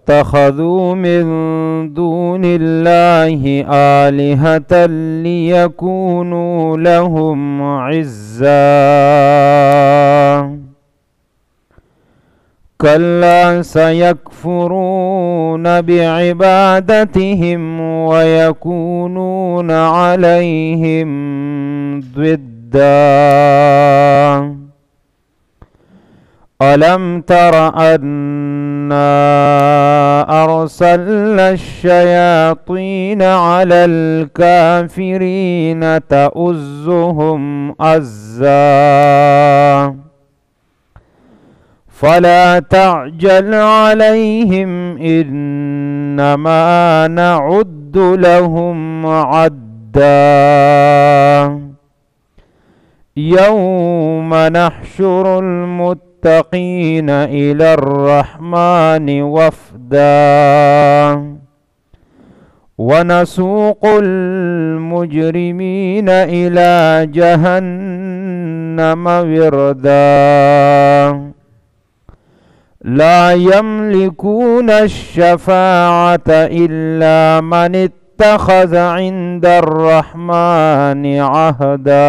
واتخذوا من دون الله آلهة ليكونوا لهم عزا كلا سيكفرون بعبادتهم ويكونون عليهم ضدا ألم تر أنا أرسلنا الشياطين على الكافرين تؤزهم أزا فلا تعجل عليهم إنما نعد لهم عدا يوم نحشر المتقين إلى الرحمن وفدا ونسوق المجرمين إلى جهنم وردا لا يملكون الشفاعة إلا من اتخذ عند الرحمن عهدا.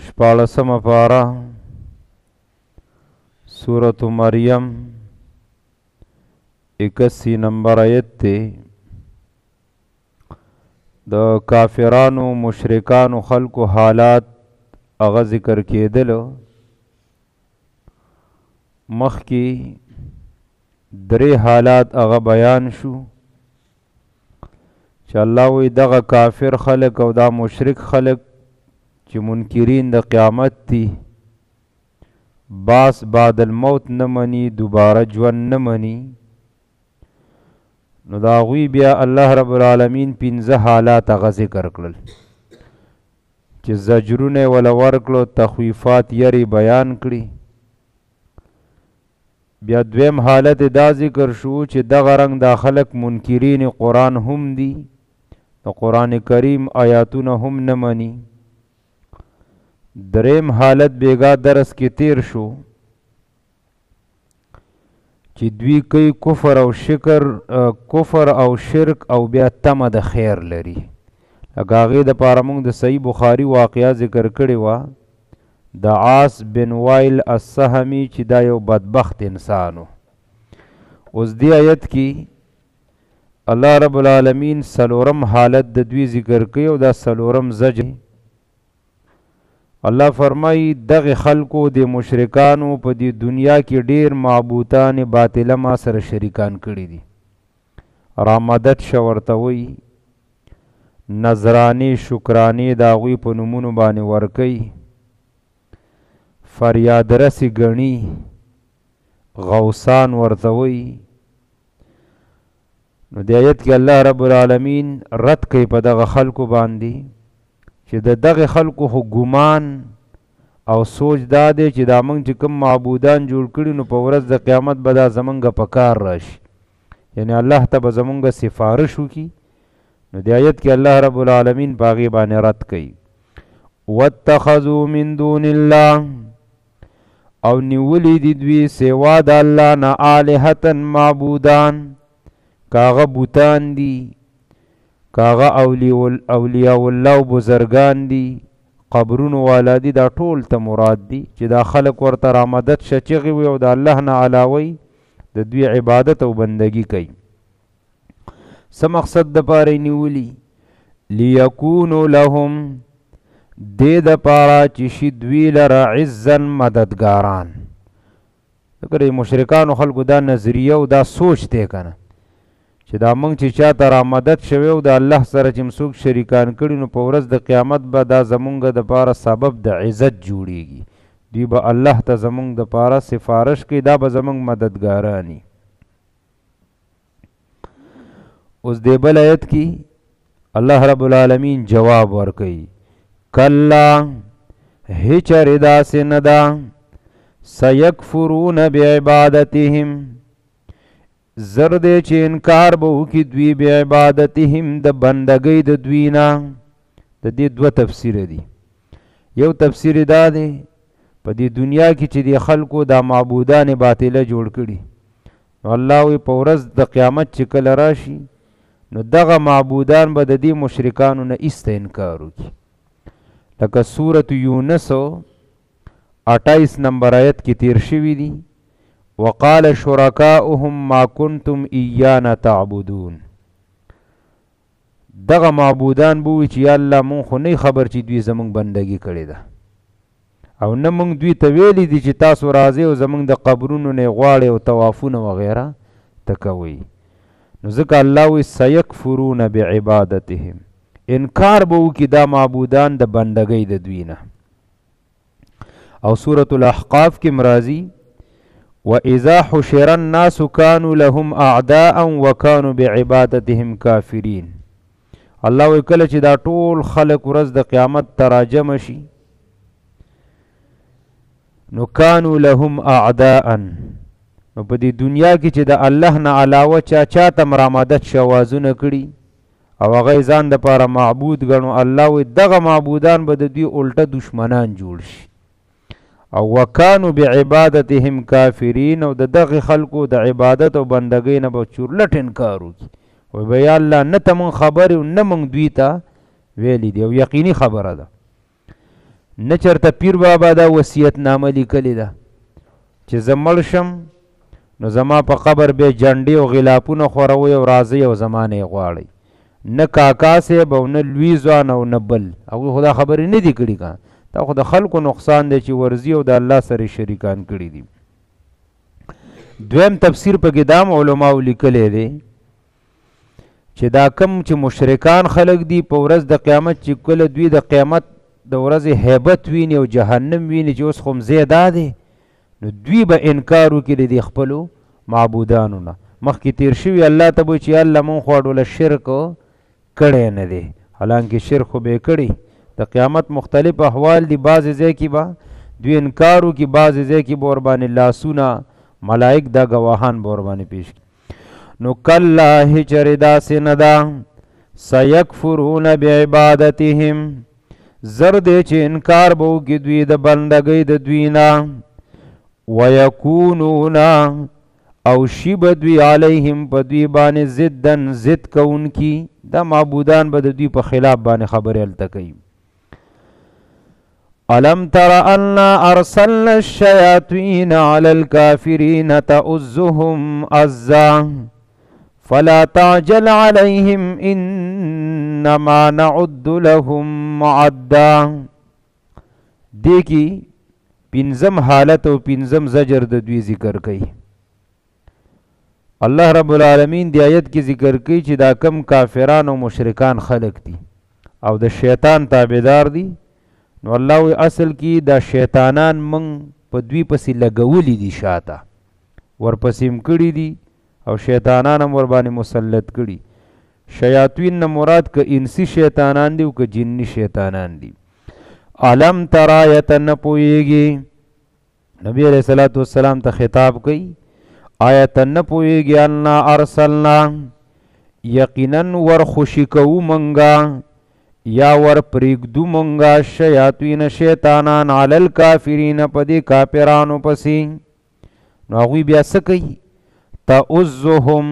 شپاړسمه پاره سورة مریم 81 نمبر آیت ته د کافرانو مشرکانو خلقو حالات اغا ذکر کېدل. مخکی درې حالات اغا بیان شو چې الله وی دغه کافر خلق او دا مشرک خلق چې منکرین د قیامت دي، باس بعد الموت نه مني، دوباره ژوند نه مني، نو دا غوی بیا الله رب العالمین 15 حالات اغا ذکر کړل چې زجرونه ولا ورکړو، تخویفات یری بیان کړي. بیا دویم حالت دا ذکر شو چې دغه رنگ دا خلق منکرین قرآن هم دي، د قرآن کریم آیاتونه هم نه مني. دریم حالت بیگا درس کې تیر شو چې دوی کوي کفر او شرک او بیا تمه د خیر لري. لکه هغې دپاره موږ د صحیح بخاري واقعه ذکر کړې وه د عاص بن وائل السهمی چې دا یو بدبخت انسانو. اوس دی آیت کې الله رب العالمین سلورم حالت د دوی ذکر کوي او دا سلورم زجر. الله فرمایي دغه خلکو د مشرکانو په دې دنیا کې ډیر معبودان باطله ما سره شریکان کړي دي. رامدد شورته وي، نظرانی شکرانی د هغوی په نومونو باندې ورکوي، فریاد رسی گنی، غوثان ورتوي. نو د آیت کې الله رب العالمین رد کوي په دغه خلکو باندې چې د دغه خلکو خو ګمان او سوچ دا دی چې دا موږ چې کوم معبودان جوړ کړي نو په ورځ د قیامت به دا زمونږ په کار راشي، یعنی الله ته به زمونږ سفارش وکړي. نو د آیت کې الله رب العالمین په هغې باندې رد کوي. واتخذوا من دون الله، او نیولی دی دوی سوا د الله نه آلهتن معبودان، کاغه بوتان دی، کاغه اولیاء الله بزرگان دی، قبرونو والا دی، دا ټول ته مراد دی چې دا خلق ورته رامدد شه چغې وي او د الله نه علاوه د دوی عبادت او بندگی کوي. څه مقصد دپاره نیولی؟ لیکونو لهم، دې دپاره چې شي دوی لره عزن مددګاران. ذکر مشرکانو خلکو دا نظریه او دا سوچ دی کنه چې دا موږ چې چاته را مدد شوی او د الله سره چې څوک شریکان کړي نو په ورځ د قیامت به دا زمونږ دپاره سبب د عزت جوړیږي، دوی به الله ته زمونږ دپاره سفارش کوي، دا به زمونږ مددګارانی. اوس دې بل آیت کې الله رب العالمین جواب ورکوي، کلا هیچر داسې نه ده، سیکفرون بعبادتهم، زر دې چې انکار به وکړي دوی بعبادتهم د بندګۍ د دوی نه. د دې دوه تفسیر دي. یو تفسیر دا دی په په دې دنیا کې چې د خلکو دا معبودان باطله جوړ کړي، نو الله وی په ورځ د قیامت چې کله راشي نو دغه معبودان به د دې مشرکانو نه ایسته انکار وکړي. لکه سورة یونس 28 نمبر آیت کې تیر شوي دي، وقال شرکاؤهم ما کنتم ایانا تعبدون. دغه معبودان بوي چې یا الله مونږ خو نه خبر چې دوی زمونږ بندگی کړې ده، او نه مونږ دوی ته ویلي دي چې تاسو راځئ او زمونږ د قبرونو نه غواړئ او طوافونه وغیره ته کوئ. نو ځکه الله وی سیکفرون بعبادتهم، انکار به وکړي دا معبودان د بندګۍ د دوی نه. او سورة الاحقاف کې مرازي وَإِذَا حُشِرَ النَّاسُ كَانُوا لَهُمْ أَعْدَاءً وَكَانُوا بِعِبَادَتِهِمْ كَافِرِينَ. الله وی کله چې دا ټول خلق ورځ د قیامت تراجم شي نو کانوا لهم اعداء، نو په دې دنیا کې چې د الله نه علاوه چا ته مرامدت شوازونه کړي او هغه ځان د پاره معبود ګڼو، الله وی دغه معبودان به د دوی الټه دشمنان جوړ شي. او وکانو بعبادتهم کافرین، او د دغه خلکو د عبادت او بندګۍ نه به چورلټ انکار وکړي، وی به یا الله نه ته مونږ خبرې او نه مونږ دوی ته ویلی دی. او یقیني خبره ده، نه چرته پیر بابا دا وصیت نامه لیکلې ده چې زه مړ شم نو زما په قبر به جنډې او غلافونه خوروئ او راځئ او زما نه یې غواړئ. نه کاکا صاحب او نه لوی ځوان او نه بل، هغوی خو دا خبرې نه دي کړي که دا خو د خلکو نقصان دی چې ورځي او د الله سره شریکان کړي دي. دویم تفسیر پکې دا علماو لیکلی دی چې دا کم چې مشرکان خلق دي په ورځ د قیامت چې کله دوی د قیامت د ورځې هیبت ویني او جهنم ویني چې اوس خو مځای دا دی، نو دوی به انکار وکړي د خپلو معبودانو نه. مخکې تیر شوي الله ته به چې الله مونږ خو ډوله شرک کړی نه دی، حالانکې شرک خو به یې کړی. د قیامت مختلف احوال دي، بعضې ځای کې به دوی انکار وکړي، بعضې ځای کې به ورباندې لاسونه ملائک دا ګواهان به ورباندې پیش کړي. نو کله هچرې داسې نه ده، سیکفرون بعبادتهم، زر دی چې انکار به وکړي دوی د بندګۍ د دوی نه، ویکونون او شي به دوی علیهم په دوی باندې ضدن ضد کوونکي، دا معبودان به د دوی په خلاف باندې خبرې هلته کوي. الم تر انا ارسلنا الشیاطین علی الکافرین تؤزهم عزا فلا تعجل علیهم انما نعد لهم عدا. دیکی پنځم حالت او پنځم زجر د دوی ذکر کوي. الله رب العالمین دی آیت کې ذکر کوي چې دا کم کافران او مشرکان خلق دي او د شیطان تابعدار دي، نو الله وی اصل کې دا شیطانان من په دوی پسې لګولی دي، شاته ورپسې کړي دي او شیطانان هم ور باندې مسلط کړي. شیاطین نه مراد که انسی شیطانان دي او که جنی شیطانان دي. علم تر آیت نه پوهیږي، نبی علیہ الصلوۃ والسلام ته خطاب کوي، آیت نه پوهیږي انا ارسلنا، یقینا ور خوشی کوو منګه یا ور پریږدو منګه شیاطین شیطانان علی الکافرین په دې کافرانو پسې. نو هغوی بیا څه کوي؟ تؤزهم،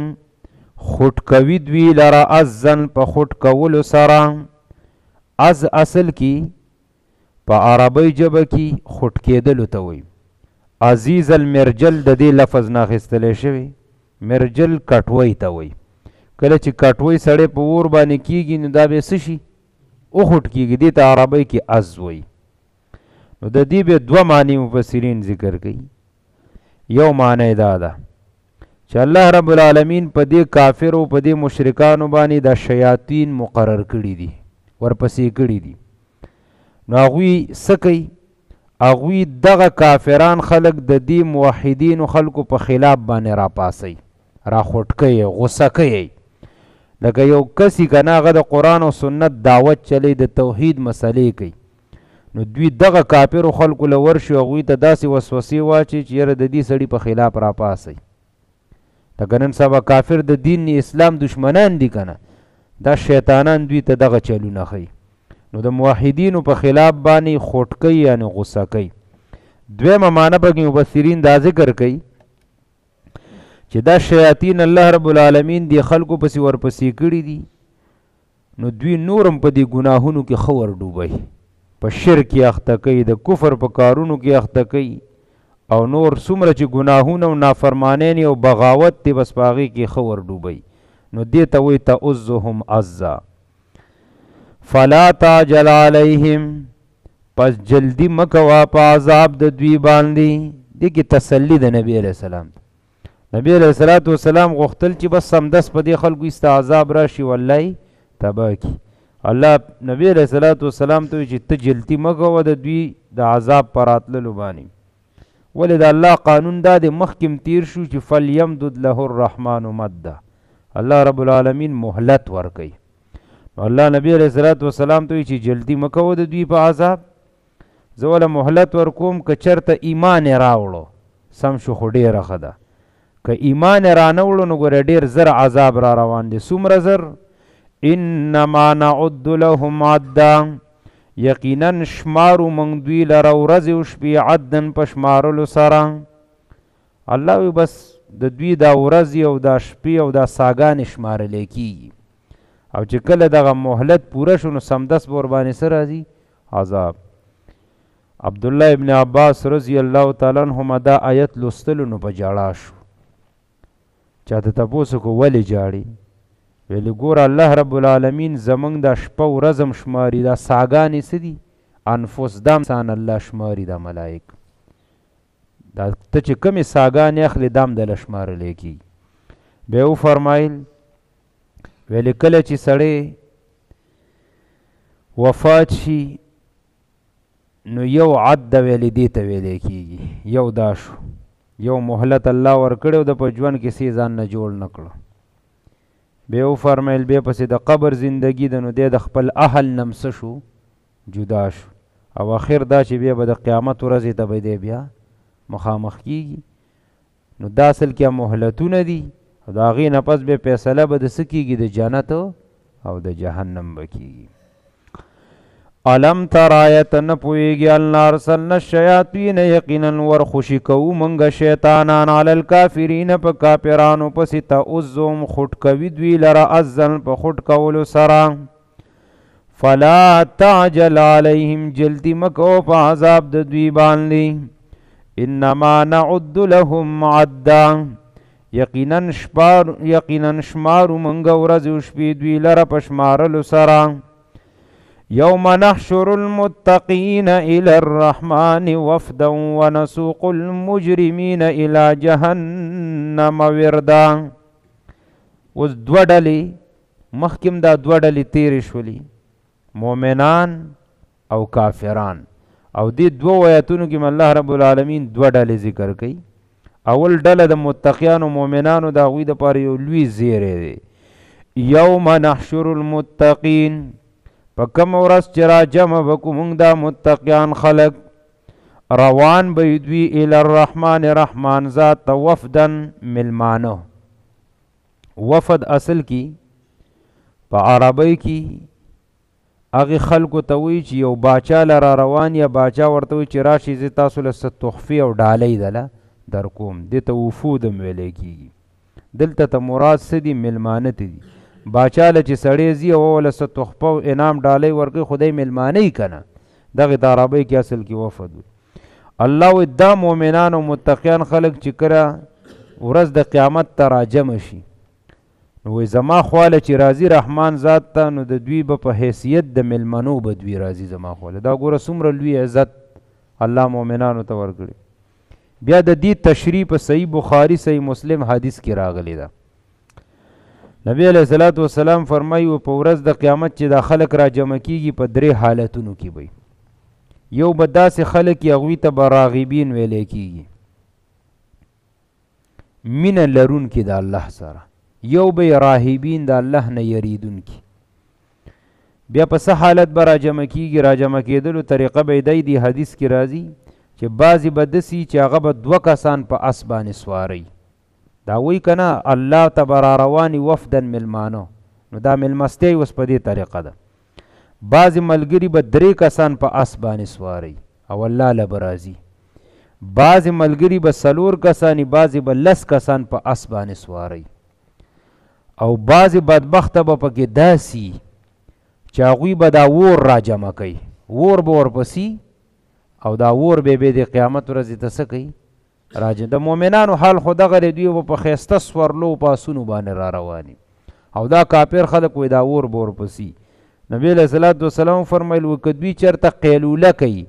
خوټ کوي دوی لره ازن په خوټ کولو سره. از اصل کې په عربی ژبه کې خوټ کېدلو ته وایي. عزیز المرجل د دې لفظ نه اخیستلی شوی، مرجل کټوی ته وایي. کله چې کټوی سړی په اور باندې کېږي نو دا به څه شي؟ وخوټ کېږي، دې ته عربی کې از وایي. نو د دې به دوه معنی مفسرین ذکر کوي. یو معنی دا ده چې الله رب العالمین په دې کافر او په دې مشرکانو باندې دا شیاطین مقرر کړي دي، ورپسې کړي دي. نو هغوی څه کوي؟ هغوی دغه کافران خلق د دې موحدینو خلکو په خلاف باندې راپاسي، راخوټ کوي، غصه کوي. لکه یو کسی که نه هغه د قرآن او سنت دعوت چلی، د توحید مسلې کوي، نو دوی دغه کافرو خلکو له ورشي هغوی ته داسې وسوسې واچي چې یاره د دې سړي په خلاف راپاسي. لکه نن سبا کافر د دین اسلام دشمنان دي که نه، دا شیطانان دوی ته دغه چلونه ښیي، نو د موحدینو په خلاف باندې خوټ کوي، یعنې غصه کوي. دویمه معنی پکې مفسرین دا ذکر کوي چې دا شیاطین الله رب العالمین دی خلکو پسې ورپسې کړي دي نو دوی نورم په دې ګناهونو کې ښه ور ډوبوي، په شرک یې اخته کوي، د کفر په کارونو کې اخته کوي، او نور څومره چې ګناهونه او نافرمانین او بغاوت دی بس په هغې کې ښه ور ډوبوي. نو دې ته وایي تعزهم عزا. فلا تعجل علیهم، پس جلدی مکوا په عذاب د دوی باندې. دې کې تسلی د نبی علیہ السلام. نبی علیہ السلام غوښتل چې بس سمدس په دې خلکو ایسته عذاب راشي والله تباه کی. الله نبی علیہ السلام ته وایي چې ته جلدی مکوه د دوی د عذاب په راتللو باندې. ولې د الله قانون دا د مخکې تیر شو چې فلیمدد له الرحمن مده، الله رب العالمین مهلت ورکوي. الله نبی علیہ السلام ته وایي چې جلدی مکوه د دوی په عذاب، زه وله مهلت ورکوم که چرته ایمان یې راوړو سم شو خو ډېره ښه ده، که ایمان یې را نه وړو نو ګوره ډېر زر عذاب را روان دی. څومره زر؟ انما نعد لهم عدا، یقینا شمارو موږ دوی لره ورځې او شپې عدن په شمارلو سره. الله وی بس د دوی دا ورځې او دا شپې او دا ساګانې شمارلی کېږي، او چې کله دغه مهلت پوره شو نو سمدس به ورباندې څه راځي؟ عذاب. عبدالله ابن عباس رضی الله تعالی عنهما دا آیت لوستلو نو په جاړه شو. چاته تپوس کو ولې جاړي؟ ویلې ګوره الله رب العالمین زمونږ دا شپه ورځم شماري، دا ساګانې څه دي؟ انفس دا انسان الله شماري، دا ملائک دا ته چې کمې ساګانې اخلي دام دله شمارلی کېږي. بیا وفرمایل ویلې کله چې سړی وفات شي نو یو عد ویلې دې ته ویلی کېږي، یو دا شو، یو مهلت الله ورکړی او د په ژوند کې څه ځان نه جوړ نه کړو. بیا وفرمیل بیا پسې د قبر زندگی ده نو دی د خپل اهل نم څه شو؟ جدا شو. او اخر دا چې بیا به د قیامت ورځې ته به دی بیا مخامخ کېږي. نو دا اصل کې مهلتونه دي او د هغې نه پس بیا فیصله به د څه کېږي؟ د جنت او د جهنم به کېږي. علم تر آیت نه پوهېږي الله ارسلنا الشیاطین، یقینا ورخوشي کوو موږ شیطانان علی الکافرین په کافرانو پسې تعزهم خوټ کوي دوی لره عزن په خوټ کولو سره. فلا تعجل علیهم، جلدی مکو په عذاب د دوی باندې. انما نعد لهم عدا، یقینا شمارو موږ ورځې او شپې دوی لره په شمارلو سره. یوم نحشر المتقین الی الرحمن وفدا ونسوق المجرمین الی جهنم وردا. اوس دوه ډلې مخکې دا دوه ډلې تیرې شولې، مؤمنان او کافران، او دې دوه آیتونو کې الله رب العالمین دوه ډلې ذکر کوي. اول ډله د متقیانو مؤمنانو د هغوی دپاره یو لوی زیری دی. یوم نحشر المتقین، په کوم ورځ چې را جمع به کړو موږ دا متقیان خلق، روان به دوی الی الرحمن، رحمان ذات ته وفدن ملمانه. وفد اصل کې په عربی کې هغې خلکو ته وایي چې یو باچا له را روان یا باچا ورته وایي چې راشي زه تاسو له څه تحفې او ډالۍ دله در کوم، دې ته وفود هم ویلی کېږي. دلته ته مراد څه دي؟ ملمانه ته دي. باچا له چې سړی ځي او وله څه تحفه او انعام ډالۍ ورکوي خدای ملمانه یي که نه، دغې ته عربۍ کې اصل کې وفد وي. الله وایي دا مؤمنان او متقیان خلک چې کله ورځ د قیامت ته راجمع شي نو وایي زما خواله چې راځي رحمان ذات ته، نو د دوی به په حیثیت د ملمنو به دوی راځي زما خواله. دا ګوره څومره لوی عزت الله مؤمنانو ته ورکړي. بیا د دې تشریح په صحیح بخاري صحیح مسلم حدیث کې راغلی ده. نبی علیہ السلام فرمایي په ورځ د قیامت چې دا خلک را جمع کېږي په درې حالتونو کې به یو به داسې خلک یې هغوی ته به راغبین ویلی کېږي، مینه لرونکي د الله سره. یو به راهبین د الله نه یریدونکي. بیا په څه حالت به را جمع کېږي؟ را جمع کېدلو طریقه به دی دی حدیث کې راځي چې بعضې به داسې چې هغه به دوه کسان په اس باندې سوارئ. دا وی که نه الله ته به را رواني وفدن ملمانو، نو دا ملمستیا اوس په دې طریقه ده. بعضې ملګري به درې کسان په اس باندې سوارئ او الله له به راځي. بعضې ملګري به 4 کسانی، بعضې به 10 کسان په اس باندې سواری، او بعضې بدبخته به پکې داسي چې هغوی به دا اور را جمع کوي، اور به ورپسي او دا اور به د قیامت ورځې ته څه کوي راجع. د مؤمنانو حال خو دغه دی، دوی به په ښایسته سورلو په اسونو باندې را رواني، او دا کافر خلک وایي دا اور به ورپسي. نبی علیه صلات وسلام فرمیل و که دوی چېرته قیلوله کوي،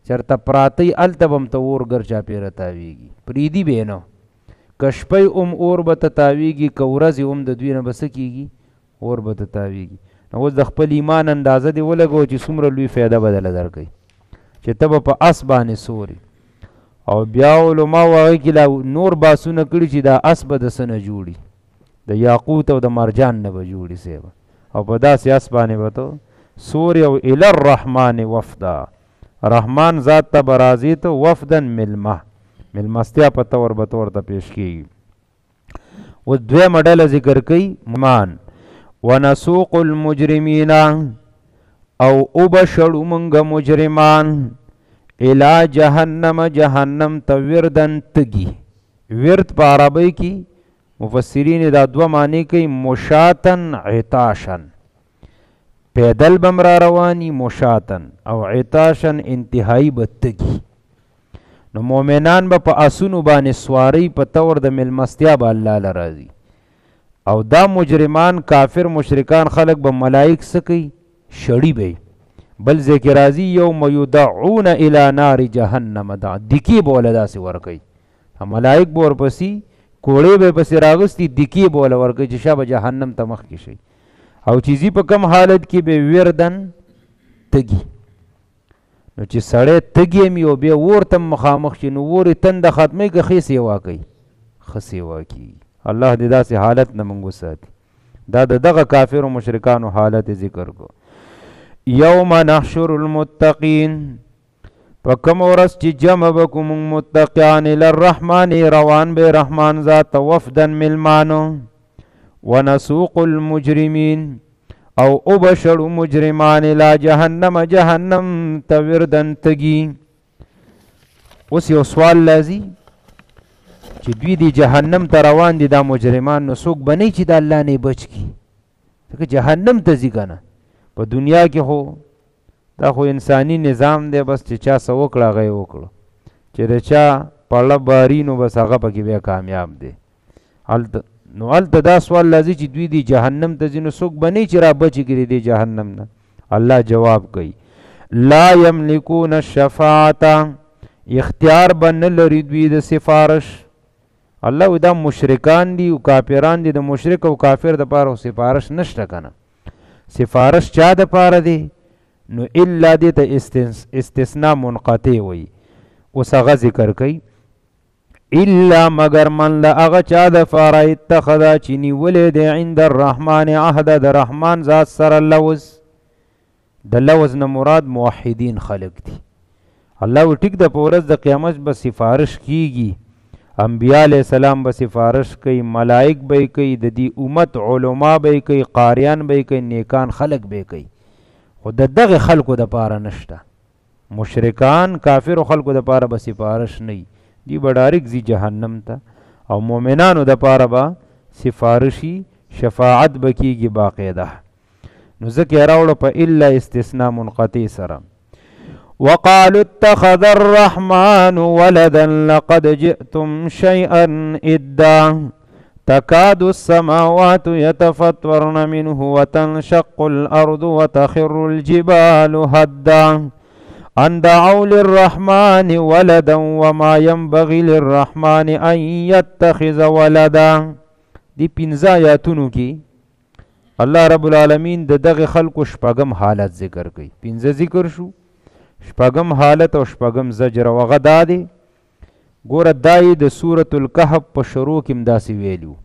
چېرته پراتی هلته به هم ته اور ګر چاپېره تاویږي، پرېږدي به یې نه. که شپی هم اور به ته تاویږي، که ورځې هم د دوی نه به څه کېږي اور به ته تاویږي. نو اوس د خپل ایمان اندازه دې ولګوه چې څومره لوی فایده به دله درکوي چې ته به په اس باندې سوري. او بیا علماو هغې کې لا نور باسونه کړي چې دا اس به د څه نه جوړي، د یاقوت او د مرجان نه به جوړي صاحب، او په داسې اس باندې به ته سوري. او الی الرحمن وفدا، رحمان ذات ته به راځي ته وفدن ملمه، ملمستیا په طور به ورته پیش کېږي. اوس دویمه ډله ذکر کوي مان ونسوق المجرمین، او وبشړو موږ مجرمان الى جهنم، جهنم ته وردن تږي. ورد په عربی کې مفسرین دا دوه معنی کوي، مشاتن عطاشن، پیدل بم را رواني مشاتن، او عطاشن انتهایی به تږي. نو مؤمنان به په اسونو باندې سواری په طور د ملمستیا به الله لراځي، او دا مجرمان کافر مشرکان خلق به ملائک سکی شړی به. بل ذکر راځي یوم یدعون الی نار جهنم دا دکی بوله داسې ورکوي، ملائک به ورپسې کوړې به پسې راغستي دکی بوله ورکوي چې شابه جهنم ته مخکې شي. او چیزی په کم حالت کې به وردن تږي. نو چې سړی تږي مي او بیا اور ته مخامخ شي، نو اور یې تنده ختموي که ښې سیوا کوي؟ ښه سیوا کېږي. الله دې داسې حالت نه موږ وساتي. دا د دغه کافرو مشرکانو حالت ذکر کو. یوم نحشر المتقین، په کوم ورځ چې جمع به کړو موږ متقیان الی الرحمن، روان به رحمان ذات وفدا ملمانو. ونسوق المجرمین، او وبشړو مجرمان الی جهنم، جهنم ته وردن تږي. اوس یو سوال لازي چې دوی دی جهنم ته روان دي دا مجرمان، نو څوک به نه چې د الله نه بچ کړي، ځکه جهنم ته ځي که نه. په دنیا کې خو دا خو انساني نظام دی، بس چې چا څه وکړه هغه یې وکړه، چې د چا پړه باري نو بس هغه پکې بیا کامیاب دی. نو هلته دا سوال لازي چې دوی دی جهنم ته ځي، نو څوک به نه چې را بچ کړي دی جهنم نه. الله جواب کوي لا یملکون الشفاعة، اختیار به نه لري دوی د سفارش. الله دا مشرکان دي او کافران دي، د مشرک او کافر دپاره سفارش نشته که نه. سفارش چا دپاره دی؟ نو الا دې ته استثناء منقطع وي. اوس هغه ذکر کوي الا مگر من له هغه چا دپاره اتخذه چې نیولې دی عند الرحمن عهده، د رحمان ذات سره لوز. د لوز نه مراد موحدین خلق دي. الله و ټیک د په ورځ د قیامت به سفارش کیږي، انبیاء علیہ السلام به سفارش کوي، ملائک به کوي، د دې امت علما به کوي، قاریان به کوي، نیکان خلق به کوي. خو د دغه خلکو دپاره نشته. مشرکان کافر خلکو دپاره به سفارش نه وي، دی به ډایرک ځي جهنم ته. او مؤمنانو دپاره به سفارشي شفاعت به کیږي باقاعده. نو ځکه یې راوړه په الا استثناء منقطع سره. وقالوا اتخذ الرحمن ولدا لقد جئتم شيئا إدا تكاد السماوات يتفطرن منه وتنشق الأرض وتخر الجبال هدا أن دعوا للرحمن ولدا وما ينبغي للرحمن أن يتخذ ولدا. دی 15 آیاتونو کې الله رب العالمین د دغه خلکو شپږم حالت ذکر کوي. 15 ذکر شو، شپږم حالت او شپږم زجر او هغه دا دی. ګوره دا یې د سورة الکهف په شروع کې هم داسې ویلو،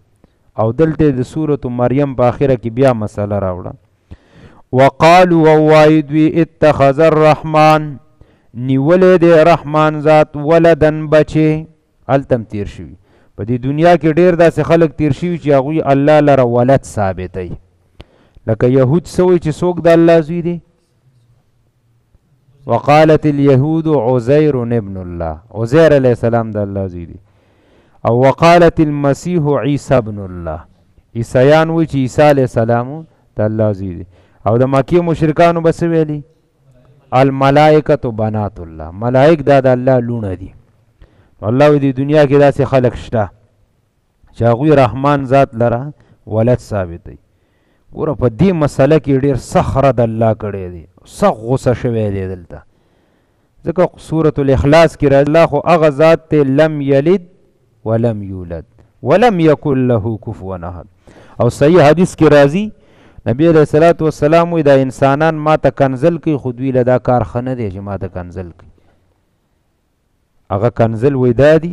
او دلته د سورة مریم په آخره کې بیا مسله راوړه. وقالوا ووایي دوی اتخذ الرحمن، نیولې دی رحمان ذات ولدن بچې. هلته هم تیر شوي په دې دنیا کې ډېر داسې خلک تیر شوي چې هغوی الله لره ولد ثابتوي. لکه یهود څه وایي چې څوک د الله زوی دی؟ وقالت اليهود عزیر ابن الله، عزیر علیہ السلام د الله زوی دی. او وقالت المسیح عیسی ابن الله، عیسیان وی چې عیسی علیہ السلام د الله زوی دی. او د مکی مشرکانو بس ویلی الملائکه بنات الله، ملائک دا د الله لونه دي. الله وی دی دنیا کې داسې خلق شته چې هغوی رحمان ذات لره ولد ثابت دی. ګوره په دې مسله کې ډېر سخت رد الله کړی دی، سخت غصه شوی دی دلته. ځکه سورة الاخلاص کې راځي الله خو هغه ذات دی لم یلد ولم یولد ولم یکن له کفوا احد. او صحیح حدیث کې راځي نبی علیہ الصلوۃ والسلام وی دا انسانان ما ته کنزل کوي، خو دوی له دا کار ښه نه دی چې ما ته کنزل کوي. هغه کنزل وی دا دی.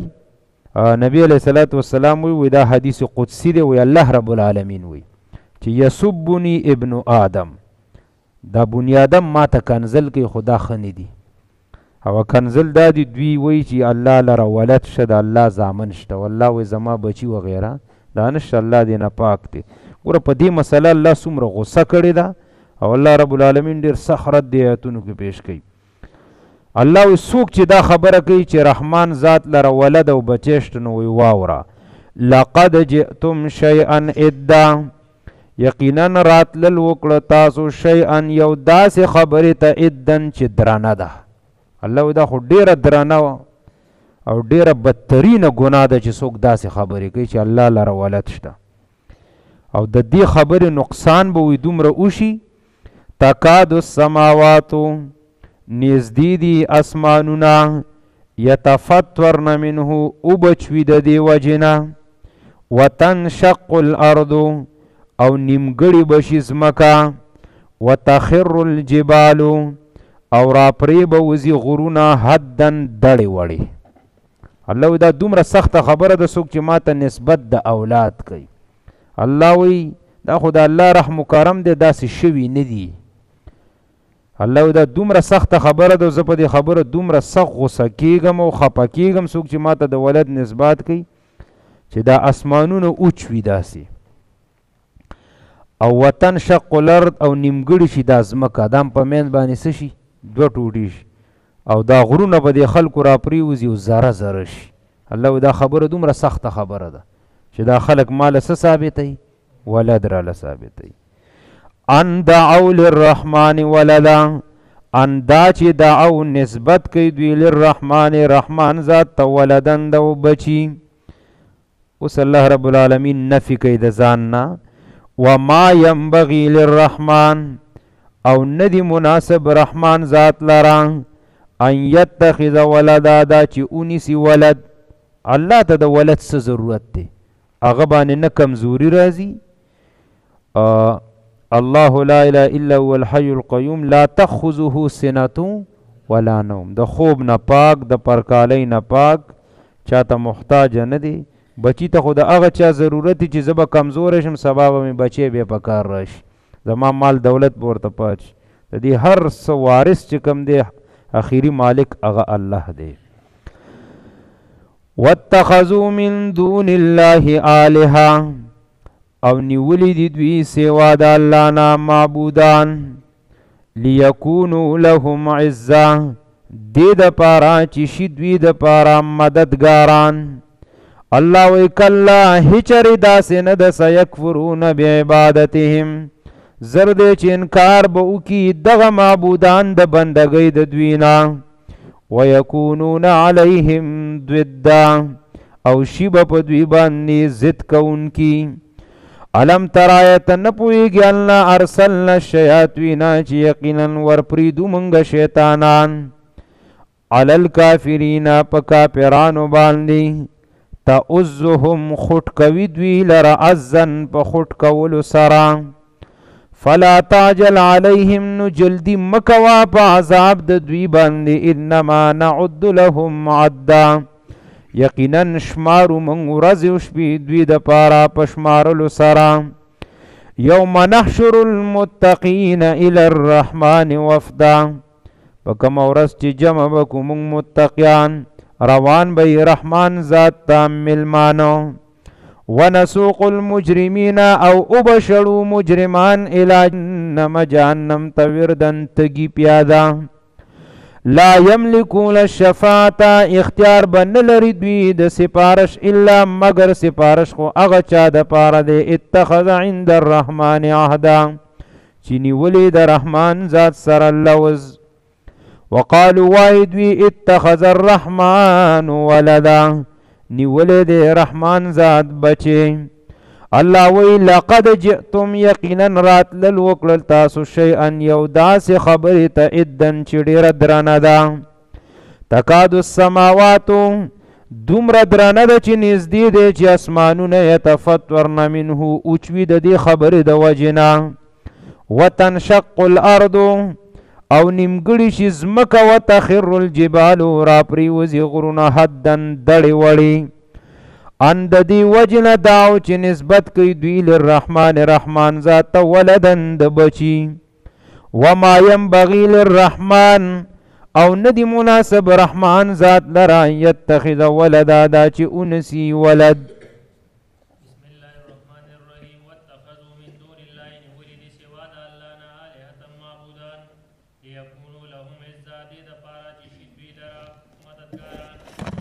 نبی علیہ الصلوۃ والسلام وی دا حدیث قدسی دی، وی الله رب العالمین وی چې یسبنی ابن آدم، دا بنی آدم ما ته کنزل کوي خدا ښه نه دی. او کنزل دا دی دوی وی چې الله لره ولد شته، د الله زامن شته، والله وی زما بچي وغیره دا نشته، الله دې نه پاک دی. ګوره په دې مسله الله څومره غصه کړې ده او الله رب العالمین ډېر سخت رد دې ایتونو کې پیش کوي. الله وی څوک چې دا خبره کوي چې رحمان ذات لره ولد او بچی شته نو وی واوره لقد جئتم شیئا ادا، یقینا راتلل وکړه تاسو شیئا یو داسې خبرې ته ادن چې درانه ده. الله وی دا خو ډېره درانه او ډېره بدترینه ګناه ده چې څوک داسې خبرې کوي چې الله لره ولد شته. او د دې خبرې نقصان به وي دومره وشي تکاد السماواتو، نږدې دي اسمانونه، یتفطرن منه اوبچوي د دې وجې نه، وتنشق الارض او نیمګړې بشي ځمکه، وتخر الجبال او راپرې به وځي غرونه حدن دړې وړې. الله دا دومره سخته خبره ده څوک چې ما ته نسبت د اولاد کوي. الله وی دا خو د الله رحم و کرم دی، داسې شوي نه دي. الله دا دومره سخته خبره ده، زه په دې خبره دومره سخت غصه کېږم او خفه کېږم څوک چې ما ته د ولد نسبت کوي چې دا اسمانونه اوچ وي داسې. او وطن شق الارض او نیمګړي شي دا ځمکه، دا هم په منځ باندې څه شي دوه ټوټې شي، او دا غرونه به د خلکو را پرېوځي او ذره ذره شي. الله دا خبره دومره سخته خبره ده چې دا خلک ماله څه ثابتوي؟ ولد راله ثابتوي. ان دعوا للرحمن ولدا، ان دا چې دعو نسبت کوي دوی للرحمن رحمان ذات ته ولدن د بچي. اوس الله رب العالمین نفي کوي د ځان نه، وما ينبغي للرحمن او ندی مناسب رحمان ذات لرا ان يتخذ ولدا، دا چې اونیسی ولد. الله ته د ولد څه ضرورت دی؟ هغه باندې نه کمزوري راځي. الله لا اله الا هو الحي القيوم لا تأخذه سنة ولا نوم، د خوب نه پاک، د پرکالی نه پاک، چاته محتاج نه دی. بچی ته خو د هغه چا ضرورت دی چې زه به کمزوری شم، سبا به مې بچی بیا په کار راشي، زما مال دولت به ورته پات شي. د دې هر څه وارث چې کوم دی اخیری مالک هغه الله دی. واتخذوا من دون الله آلهة، او نیولی دی دوی سوا د الله نه معبودان، لیکونو لهم عزا، دی د پاره چې شي دوی د پاره مددګاران. الله وی کلا هچری داسې نه ده، سیکفرون بعبادتهم، زر دی چې انکار به وکي دغه معبودان د بندګۍ د دوی نه. ویکونون علیهم ضدا، او شی به په دوی باندې ضد کوونکي. علم تر آیت نه پوهېږي الله ارسلنا الشیاطین چې یقینا ورپریدو موږ شیطانان علی الکافرین په کافرانو باندې تعزهم خټ کوي دوی لره عزن په خټ کولو سره. فلا تعجل علیهم، نو جلدی مکوا په عذاب د دوی باندې. انما نعد لهم عدا، یقینا شمارو من ورځې او شپې دوی د پاره په شمارلو سره. یوم نحشر المتقین الی الرحمن وفدا، په کومه ورځ چې جمع به کړو موږ متقیان، روان به رحمان ذات ته مېلمانه. ونسوق المجرمین، او وبشړو مجرمان الی جهنم، جهنم ته وردن تږي پیاده. لا یملکون الشفاعة اختیار بن لري دوی د سپارش الا مگر سپارش خو هغه چا د پاره دی اتخذ عند الرحمن عهدا چې نیولې د رحمان ذات سره لوز وقالوا وايدوي اتخذ الرحمن ولدا نیولې د رحمان ذات بچي الله وی لقد جئتم یقینا راتلل وکړل تاسو شیئا یو داسې خبرې ته ادن چې ډېره درنه ده تکاد السماوات دومره درنه ده چې نږدې دی چې اسمانونه یتفطرن منه اوچوي د دې خبرې د وجې نه وتنشق الارض او نیمګړي شي ځمکه وتخر الجبال راپریوځي غرونه حدن دړې وړې ان د دې وجنه داو چې نسبت کوي دوی للرحمن رحمان ذات ولدن د بچي وما ينبغي للرحمن او ندی مناسب رحمان ذات لرا يتخذ ولدا دا چې انسی ولد بسم الله الرحمن الرحیم واتخذوا من دون الله ولد سوا د الله نه الهه معبودان ليكونوا لهم عزا دې د پاره چې شي دوی لرا مددګاران